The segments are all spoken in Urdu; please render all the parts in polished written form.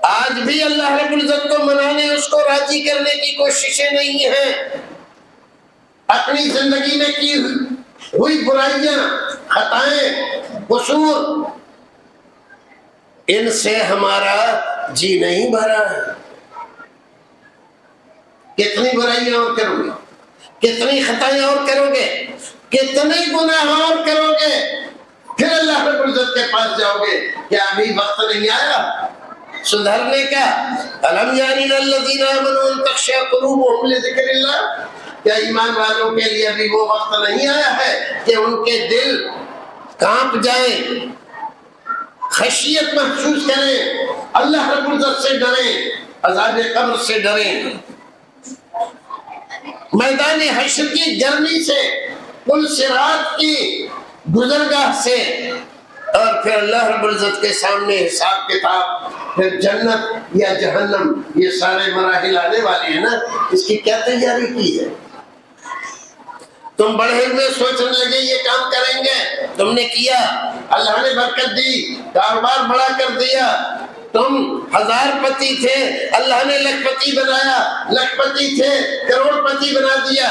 آج بھی اللہ رب العزت کو منانے، اس کو راضی کرنے کی کوششیں نہیں ہیں۔ اپنی زندگی میں کی ہوئی برائیاں، خطائیں، قصور، ان سے ہمارا جی نہیں بھرا ہے۔ کتنی برائیاں اور کرو گے، کتنی خطائیں اور کرو گے، کتنے گناہ اور کرو گے، پھر اللہ رب العزت کے پاس جاؤ گے۔ کیا ابھی وقت نہیں آیا سدھرنے کا؟ الم یعنی الذین آمنوا ان تخشع قلوبهم لذکر اللہ، کیا ایمان والوں کے لیے ابھی وہ وقت نہیں آیا ہے کہ ان کے دل کانپ جائیں، خشیت محسوس کریں، اللہ رب العزت سے ڈریں، عذاب قبر سے ڈریں، میدان حشر کی گرمی سے، پل صراط کی گزرگاہ سے، اور پھر اللہ رب العزت کے سامنے حساب کتاب، پھر جنت یا جہنم، یہ سارے مراحل آنے والے ہیں نا۔ اس کی کیا تیاری کی ہے؟ تم بڑے ہوئے سوچنے لگے یہ کام کریں گے، تم نے کیا، اللہ نے برکت دی، کاروبار بڑا کر دیا، تم 1000 پتی تھے، اللہ نے لکھ پتی بنایا، لکھ پتی تھے، کروڑ پتی بنا دیا،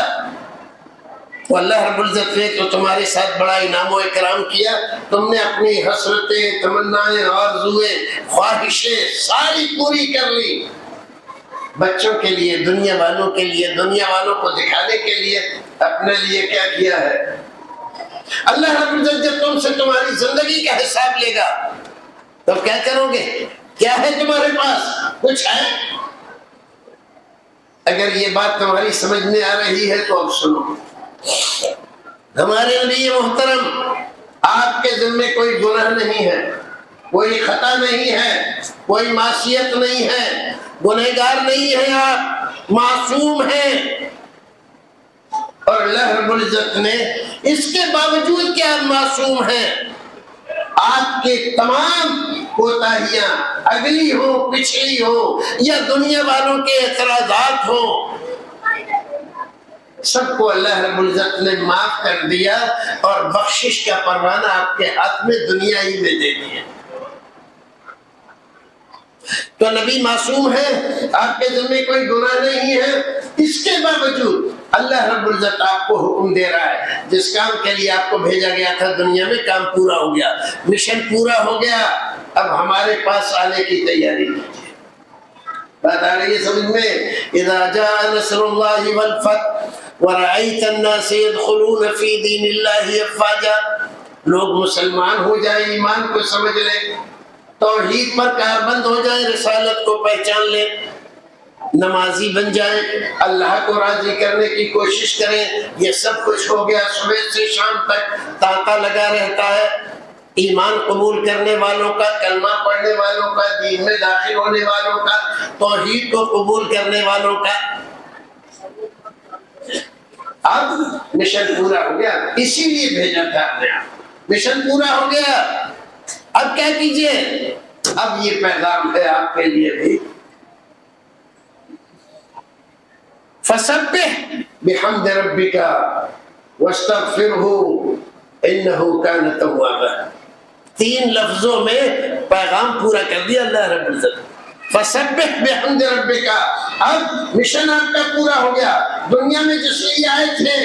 تو اللہ رب العزت نے تو تمہارے ساتھ بڑا انعام و اکرام کیا، تم نے اپنی حسرتیں، تمنائیں، آرزویں، خواہشیں ساری پوری کر لی، بچوں کے لیے، دنیا والوں کے لیے، دنیا والوں کو دکھانے کے لیے، اپنے لیے کیا کیا ہے؟ اللہ رب العزت جب تم سے تمہاری زندگی کا حساب لے گا تو کیا کرو گے؟ کیا ہے تمہارے پاس؟ کچھ ہے؟ اگر یہ بات تمہاری سمجھ میں آ رہی ہے تو اب سنو، ہمارے نبی محترم، آپ کے ذمے کوئی گناہ نہیں ہے، کوئی خطا نہیں ہے، کوئی معصیت نہیں ہے، گنہگار نہیں ہیں، آپ معصوم ہیں، اور اللہ رب العزت نے اس کے باوجود کہ آپ معصوم ہیں، آپ کے تمام کوتاہیاں، اگلی ہو، پچھلی ہو، یا دنیا والوں کے اعتراضات ہوں، سب کو اللہ رب العزت نے معاف کر دیا، اور بخشش کا پروانہ آپ کے ہاتھ میں دنیا ہی میں دے دیا۔ تو نبی معصوم ہے، آپ کے ذمہ کوئی گناہ نہیں ہے، اس کے باوجود اللہ رب العزت آپ کو حکم دے رہا ہے، جس کام کے لیے آپ کو بھیجا گیا تھا دنیا میں، کام پورا ہو گیا، مشن پورا ہو گیا، اب ہمارے پاس آنے کی تیاری کیجیے۔ بات آ رہی ہے سمجھ میں؟ اذا جاء نصر اللہ والفتح ورأيت الناس يدخلون في دين الله افواجا، لوگ مسلمان ہو جائیں، ایمان کو سمجھ لیں، توحید پر کاربند ہو جائیں، رسالت کو پہچان لیں، نمازی بن جائیں، اللہ کو راضی کرنے کی کوشش کریں، یہ سب کچھ ہو گیا، صبح سے شام تک تانتا لگا رہتا ہے، ایمان قبول کرنے والوں کا، کلمہ پڑھنے والوں کا، دین میں داخل ہونے والوں کا، توحید کو قبول کرنے والوں کا۔ اب مشن پورا ہو گیا، اسی لیے بھیجا تھا آپ نے، مشن پورا ہو گیا، اب کیا کیجئے؟ اب یہ پیغام ہے آپ کے لیے بھی، فَسَبِّحْ بِحَمْدِ رَبِّكَ وَاسْتَغْفِرْهُ إِنَّهُ كَانَ تَوَّابًا۔ 3 لفظوں میں پیغام پورا کر دیا اللہ رب العزت۔ فَسَبِّحْ بِحَمْدِ رَبِّكَ، اب مشن آپ کا پورا ہو گیا، دنیا میں جس لیے آئے تھے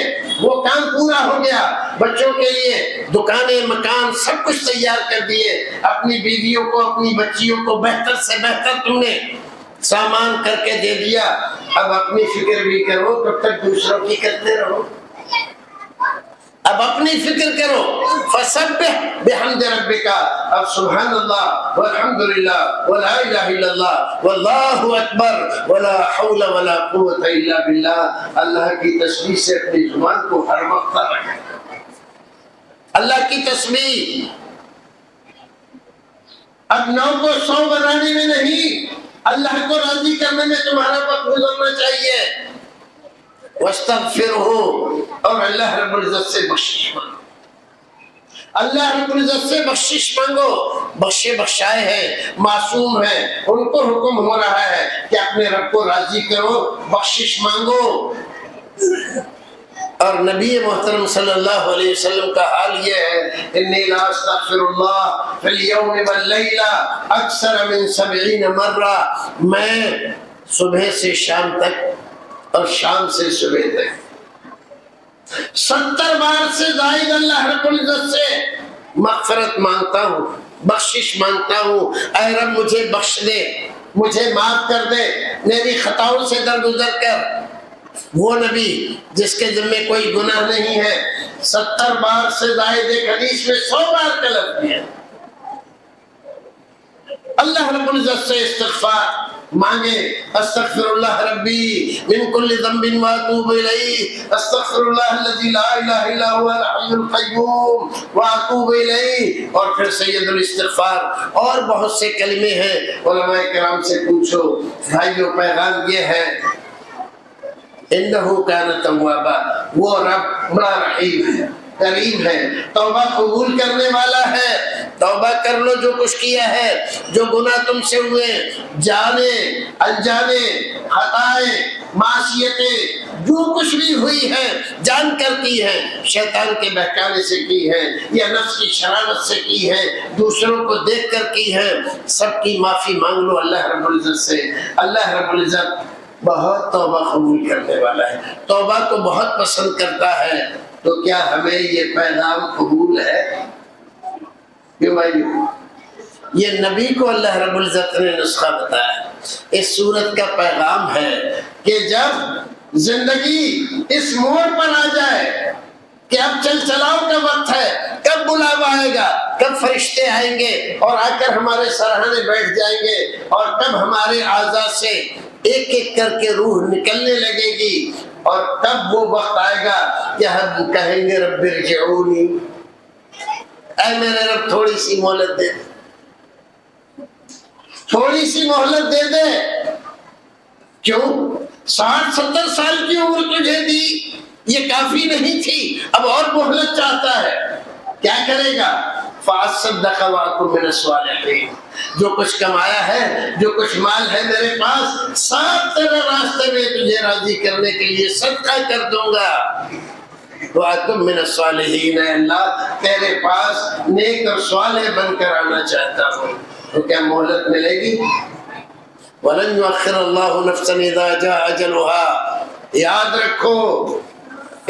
وہ کام پورا ہو گیا، بچوں کے لیے دکانیں، مکان، سب کچھ تیار کر دیے، اپنی بیویوں کو، اپنی بچیوں کو بہتر سے بہتر تم نے سامان کر کے دے دیا، اب اپنی فکر بھی کرو، تب تک دوسروں کی کرتے رہو، اب اپنی فکر کرو۔ فسبح بحمد ربک، اب سبحان اللہ والحمدللہ ولا الہ الا اللہ واللہ اکبر ولا حول ولا قوت الا باللہ، اللہ کی تسبیح سے اپنی زبان کو ہر وقت رکھیں، اللہ کی تسبیح۔ اب 9 کو 100 بنانے میں نہیں، اللہ کو راضی کرنے میں تمہارا وقت گزرنا چاہیے۔ وَاسْتَغْفِرْهُ، اور اللہ رب العزت سے بخشش مانگو، اللہ رب العزت سے بخشش مانگو، بخشے بخشائے ہیں، معصوم ہیں، ان کو حکم ہو رہا ہے کہ اپنے رب کو راضی کرو، بخشش مانگو، اور نبی محترم صلی اللہ علیہ وسلم کا حال یہ ہے، انی لا استغفر اللہ فی اليوم واللیلہ اکثر من 70 مرہ، میں صبح سے شام تک اور شام سے صبح تک 70 بار سے زائد اللہ رب العزت سے مغفرت مانگتا ہوں، بخشش مانگتا ہوں۔ اے رب مجھے بخش دے، مجھے معاف کر دے میری خطاؤں سے درگزر کر۔ وہ نبی جس کے ذمہ کوئی گناہ نہیں ہے 70 بار سے زائد، ایک حدیث میں 100 بار کا لفظ ہے، اللہ رب العزت سے استغفار مانگے، استغفر اللہ ربی من کل ذنب واتوب الیہ، استغفر اللہ الذی لا الہ الا هو الحی القیوم واتوب الیہ، اور پھر سید الاستغفار اور بہت سے کلمے ہیں۔ علماء کرام سے پوچھو بھائیو، پیغام یہ ہے، انہو کان توابا، وہ رب بڑا رحیم ہے، کریم ہے، توبہ قبول کرنے والا ہے۔ توبہ کر لو جو کچھ کیا ہے، جو گناہ تم سے ہوئے، جانے انجانے، خطائیں، معصیتیں، جو کچھ بھی ہوئی ہے جان کر کی ہے، شیطان کے بہکانے سے کی ہے یا نفس کی شرارت سے کی ہے، دوسروں کو دیکھ کر کی ہے، سب کی معافی مانگ لو اللہ رب العزت سے۔ اللہ رب العزت بہت توبہ قبول کرنے والا ہے، توبہ کو بہت پسند کرتا ہے۔ تو کیا ہمیں یہ پیغام قبول ہے؟ کیوں بھائی؟ یہ نبی کو اللہ رب العزت نے نسخہ بتایا، اس سورت کا پیغام ہے کہ جب زندگی اس موڑ پر آ جائے کہ اب چل چلاؤ کا وقت ہے، کب بلاوا آئے گا، کب فرشتے آئیں گے اور آ کر ہمارے سرہانے بیٹھ جائیں گے، اور کب ہمارے اعضاء سے ایک ایک کر کے روح نکلنے لگے گی، اور تب وہ وقت آئے گا کہ ہم کہیں گے رب ارجعونی، اے میرے رب تھوڑی سی مہلت دے دے، تھوڑی سی مہلت دے دے۔ کیوں 60-70 سال کی عمر تجھے دی، یہ کافی نہیں تھی، اب اور مہلت چاہتا ہے، کیا کرے گا؟ فَأَصَّدَّقَ وَأَكُن مِّنَ الصَّالِحِينَ، جو کچھ کمایا ہے، جو کچھ مال ہے میرے پاس، سب تیرے راستے میں تجھے راضی کرنے کے لیے صدقہ کر دوں گا۔ وَأَكُن مِّنَ الصَّالِحِينَ، اے اللہ تیرے پاس نیک اور صالح بن کر آنا چاہتا ہوں۔ تو کیا مہلت ملے گی؟ وَلَن يُؤَخِّرَ اللَّهُ نَفْسًا إِذَا جَاءَ أَجَلُهَا، یاد رکھو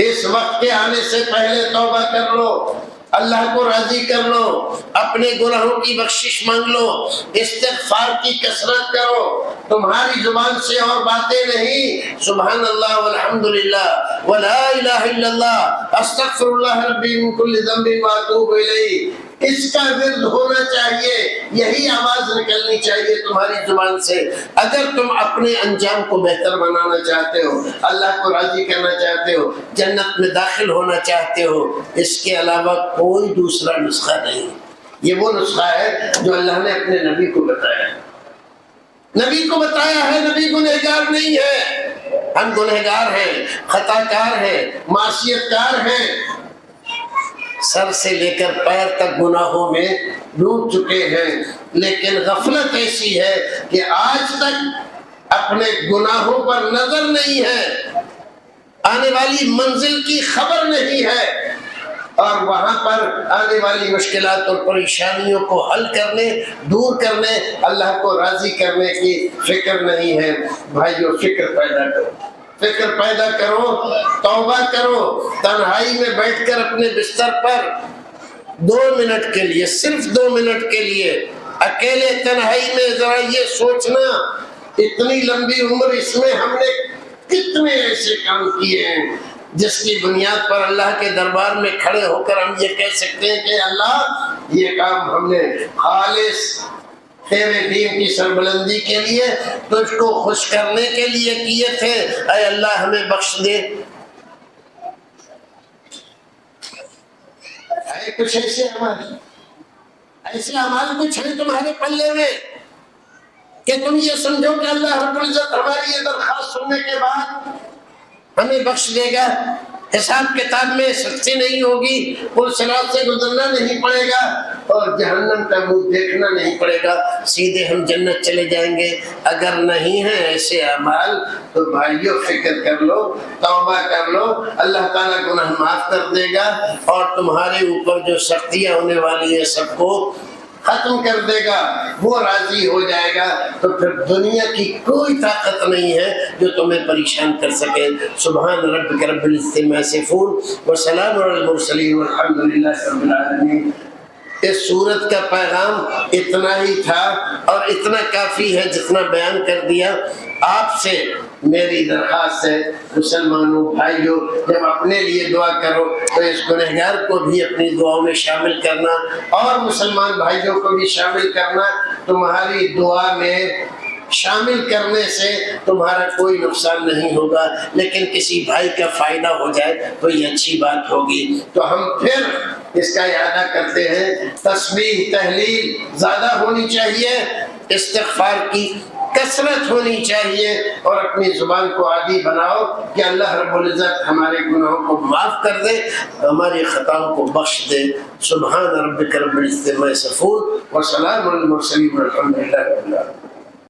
اس وقت کے آنے سے پہلے توبہ کر لو، اللہ کو راضی کر لو، اپنے گناہوں کی بخشش مانگ لو، استغفار کی کثرت کرو، تمہاری زبان سے اور باتیں نہیں، سبحان اللہ والحمدللہ ولا الہ الا اللہ استغفر اللہ ربی من کل ذنب واتوب الیہ، اس کا ورد ہونا چاہیے، یہی آواز نکلنی چاہیے تمہاری زبان سے۔ اگر تم اپنے انجام کو بہتر بنانا چاہتے ہو، اللہ کو راضی کرنا چاہتے ہو، جنت میں داخل ہونا چاہتے ہو، اس کے علاوہ کوئی دوسرا نسخہ نہیں۔ یہ وہ نسخہ ہے جو اللہ نے اپنے نبی کو بتایا ہے، نبی کو بتایا ہے۔ نبی گنہگار نہیں ہے، ہم گنہگار ہیں، خطا کار ہیں، معصیت کار ہیں، سر سے لے کر پیر تک گناہوں میں ڈوب چکے ہیں، لیکن غفلت ایسی ہے کہ آج تک اپنے گناہوں پر نظر نہیں ہے، آنے والی منزل کی خبر نہیں ہے، اور وہاں پر آنے والی مشکلات اور پریشانیوں کو حل کرنے، دور کرنے، اللہ کو راضی کرنے کی فکر نہیں ہے۔ بھائیو فکر پیدا کرو، فکر پیدا کرو، توبہ کرو، تنہائی میں بیٹھ کر اپنے بستر پر 2 منٹ کے لیے، صرف 2 منٹ کے لیے اکیلے تنہائی میں ذرا یہ سوچنا، اتنی لمبی عمر اس میں ہم نے کتنے ایسے کام کیے ہیں جس کی بنیاد پر اللہ کے دربار میں کھڑے ہو کر ہم یہ کہہ سکتے ہیں کہ اللہ یہ کام ہم نے خالص تیرے دین کی سربلندی کے لیے، تجھ کو خوش کرنے کے لیے کیے تھے، اے اللہ ہمیں بخش دے۔ اے کچھ ایسے اعمال کچھ ہیں تمہارے پلے میں کہ تم یہ سمجھو کہ اللہ رب العزت ہماری یہ درخواست سننے کے بعد ہمیں بخش دے گا، حساب کتاب میں سختی نہیں ہوگی، پل صراط سے گزرنا نہیں پڑے گا، اور جہنم کا منہ دیکھنا نہیں پڑے گا، سیدھے ہم جنت چلے جائیں گے۔ اگر نہیں ہیں ایسے اعمال تو بھائیوں فکر کر لو، توبہ کر لو، اللہ تعالیٰ گناہ معاف کر دے گا اور تمہارے اوپر جو سختیاں ہونے والی ہیں سب کو ختم کر دے گا، وہ راضی ہو جائے گا۔ تو پھر دنیا کی کوئی طاقت نہیں ہے جو تمہیں پریشان کر سکے۔ سبحان ربک رب العزت عما یصفون وسلام علی المرسلین والحمد للہ رب العالمین۔ اس سورت کا پیغام اتنا ہی تھا اور اتنا کافی ہے جتنا بیان کر دیا۔ آپ سے میری درخواست ہے مسلمانوں بھائیوں، جب اپنے لیے دعا کرو تو اس گنہگار کو بھی اپنی دعاؤں میں شامل کرنا اور مسلمان بھائیوں کو بھی شامل کرنا۔ تمہاری دعا میں شامل کرنے سے تمہارا کوئی نقصان نہیں ہوگا، لیکن کسی بھائی کا فائدہ ہو جائے تو یہ اچھی بات ہوگی۔ تو ہم پھر اس کا اعادہ کرتے ہیں، تسبیح تحلیل زیادہ ہونی چاہیے، استغفار کی کثرت ہونی چاہیے، اور اپنی زبان کو عادی بناؤ کہ اللہ رب العزت ہمارے گناہوں کو معاف کر دے، ہماری خطاؤں کو بخش دے۔ سبحان ربک رب العزت عما یصفون وسلام علی المرسلین والحمد للہ رب العالمین۔